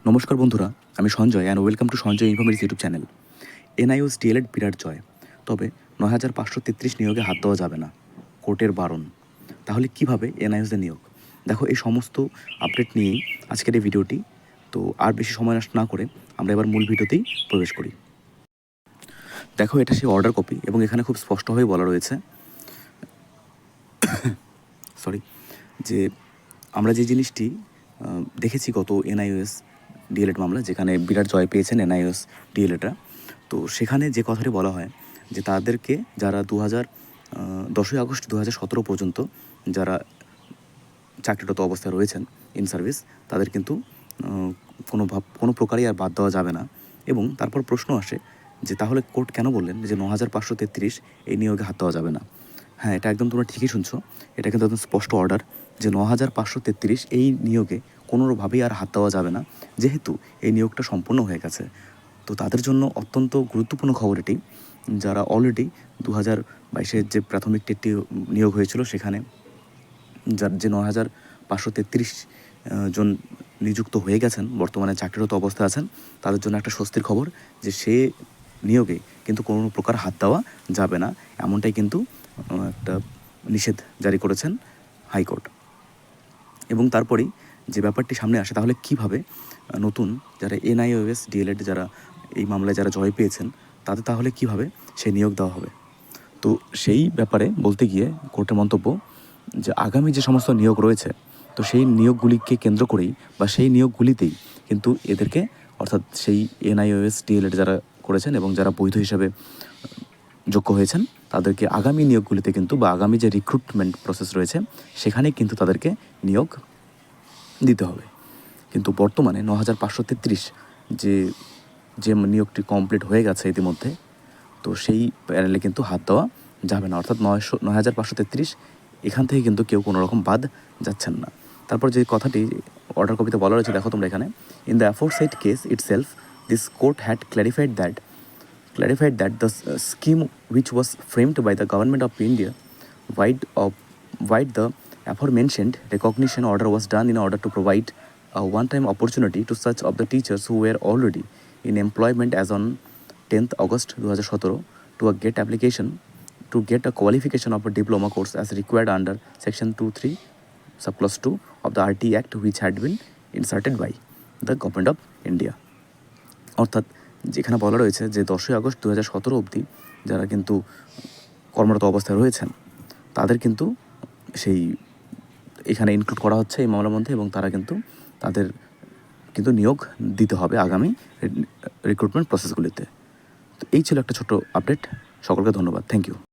নমস্কার বন্ধুরা, আমি Sanjay and welcome to Sanjay informative YouTube channel. NIOS DElEd বিরাট জয়, তবে ৯,৫৩৩ নিয়োগে হাত দেওয়া যাবে না, কোর্টের বারণ। তাহলে কিভাবে এনআইওসদের নিয়োগ? দেখো, এই সমস্ত আপডেট নিয়েই আজকের এই ভিডিওটি। তো আর বেশি সময় নষ্ট না করে আমরা এবার মূল ভিডিওতেই প্রবেশ করি। দেখো, এটা সেই অর্ডার কপি এবং এখানে খুব স্পষ্টভাবে বলা রয়েছে যে আমরা যে জিনিসটি দেখেছি গত এনআইওএস ডিএলএড মামলা, যেখানে বিরাট জয় পেয়েছেন এনআইওএস ডিএলএডরা, তো সেখানে যে কথাটি বলা হয় যে তাদেরকে যারা 10ই আগস্ট 2017 পর্যন্ত যারা চাকরিরত অবস্থায় রয়েছেন ইন সার্ভিস, তাদের কিন্তু কোনো প্রকারই আর বাদ দেওয়া যাবে না। এবং তারপর প্রশ্ন আসে যে তাহলে কোর্ট কেন বললেন যে 9,533 এই নিয়োগে হাত দেওয়া যাবে না? হ্যাঁ, এটা একদম তোমরা ঠিকই শুনছো। এটা কিন্তু একদম স্পষ্ট অর্ডার যে 9,533 এই নিয়োগে কোনোভাবেই আর হাত দেওয়া যাবে না, যেহেতু এই নিয়োগটা সম্পূর্ণ হয়ে গেছে। তো তাদের জন্য অত্যন্ত গুরুত্বপূর্ণ খবর এটি, যারা অলরেডি 2022-এর যে প্রাথমিক টেটটি নিয়োগ হয়েছিল সেখানে যে 9,533 জন নিযুক্ত হয়ে গেছেন, বর্তমানে চাকরিরত অবস্থায় আছেন, তাদের জন্য একটা স্বস্তির খবর যে সে নিয়োগে কিন্তু কোনো প্রকার হাত দেওয়া যাবে না, এমনটাই কিন্তু একটা নিষেধ জারি করেছেন হাইকোর্ট। এবং তারপরেই যে ব্যাপারটি সামনে আসে, তাহলে কিভাবে নতুন যারা এনআইওএস ডিএলএড যারা এই মামলায় যারা জয় পেয়েছেন তাদের তাহলে কিভাবে সেই নিয়োগ দেওয়া হবে? তো সেই ব্যাপারে বলতে গিয়ে কোর্টের মন্তব্য যে আগামী যে সমস্ত নিয়োগ রয়েছে, তো সেই নিয়োগগুলিকে কেন্দ্র করেই বা সেই নিয়োগগুলিতেই কিন্তু এদেরকে, অর্থাৎ সেই এনআইওএস ডিএলএড যারা করেছেন এবং যারা বৈধ হিসাবে যোগ্য হয়েছেন, তাদেরকে আগামী নিয়োগগুলিতে কিন্তু বা আগামী যে রিক্রুটমেন্ট প্রসেস রয়েছে সেখানে কিন্তু তাদেরকে নিয়োগ দিতে হবে। কিন্তু বর্তমানে 9,533 যে নিয়োগটি কমপ্লিট হয়ে গেছে ইতিমধ্যে, তো সেই প্যানেলে কিন্তু হাত দেওয়া যাবে না, অর্থাৎ 9,533 এখান থেকে কিন্তু কেউ কোনো রকম বাদ যাচ্ছেন না। তারপর যে কথাটি অর্ডার কপিতে বলা রয়েছে, দেখো তোমরা এখানে, in the aforesaid case itself this court had clarified that the scheme which was framed by the government of India wide the aforementioned recognition order was done in order to provide a one-time opportunity to such of the teachers who were already in employment as on 10th August 2017 to get a qualification of a diploma course as required under section 23 subclause 2 of the RT Act, which had been inserted by the government of India। অর্থাৎ যেখানে বলা রয়েছে যে 10ই August 2017 অবধি যারা কিন্তু কর্মরত অবস্থায় রয়েছেন তাদের কিন্তু সেই এখানে ইনক্লুড করা হচ্ছে এই মামলার মধ্যে, এবং তাদের কিন্তু নিয়োগ দিতে হবে আগামী রিক্রুটমেন্ট প্রসেসগুলিতে। তো এই ছিল একটা ছোট্ট আপডেট। সকলকে ধন্যবাদ, থ্যাংক ইউ।